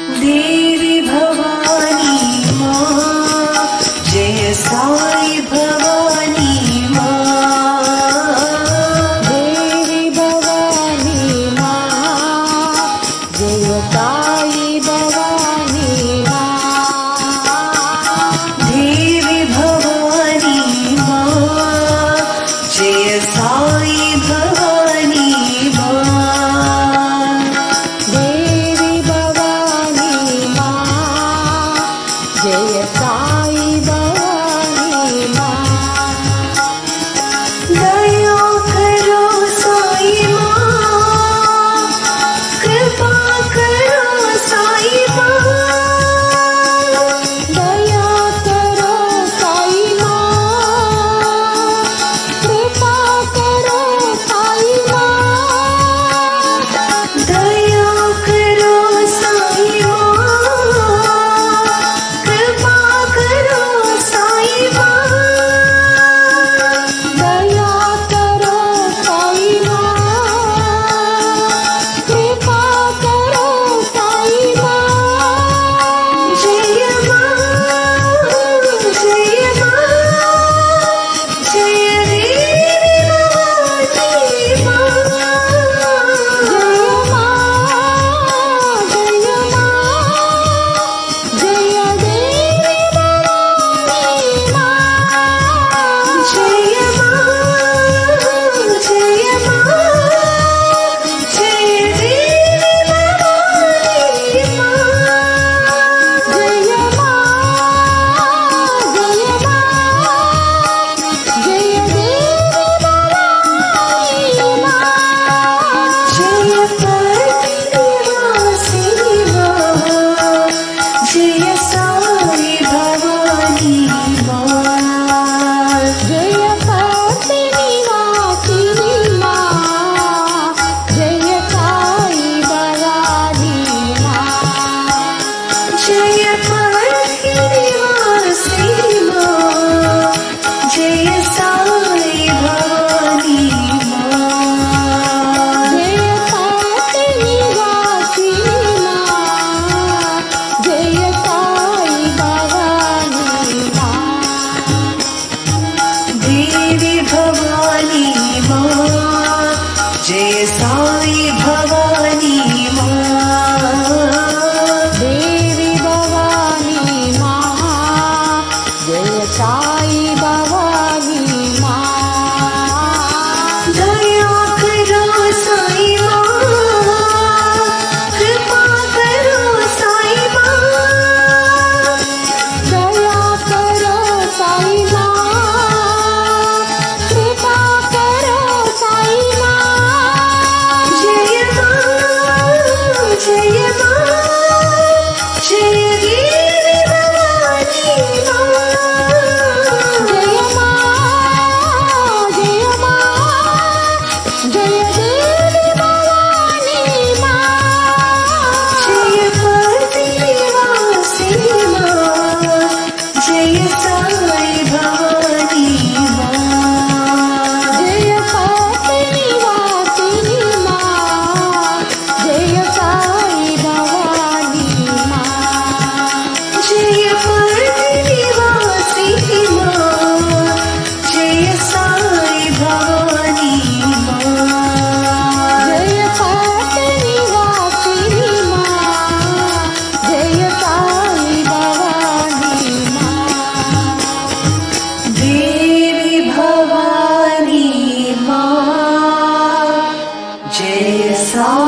देवी भवानी माँ जय साई भवानी माँ देवी भवानी माँ जय साई भवानी माँ देवी भवानी माँ जय साई भवानी माँ देवी भवानी माँ जय साई भवानी माँ दया करो साई माँ कृपा करो साई माँ दया करो साई माँ कृपा करो साई माँ दया करो साई माँ कृपा करो साई माँ दया करो साई माँ कृपा करो साई माँ जय माँ जय माँ जय देवी भवानी माँ जय माँ जय देवी भवानी माँ जय माँ जय माँ जय देवी भवानी माँ जय माँ जय देवी भवानी माँ जय पतिवासी माँ जय साई भवानी माँ जय पति निवासिनी माँ जय साई भवानी माँ जय पतिवासी माँ जय साई भवानी माँ जय पति निवासिनी माँ जय साई भवानी माँ देवी भवानी माँ जय साई भवानी माँ देवी भवानी माँ जय साई भवानी माँ दया करो साई माँ कृपा करो साई माँ दया करो साई माँ कृपा करो साई माँ जय माँ जय माँ जय देवी भवानी माँ जय माँ जय माँ जय देवी भवानी माँ जय पतिवासी माँ जय साई भवानी माँ जय पति निवासिनी माँ जय साई भवानी माँ जय पतिवासी माँ जय साई भवानी माँ जय पति निवासिनी माँ जय साई भवानी माँ देवी भवानी माँ जय साई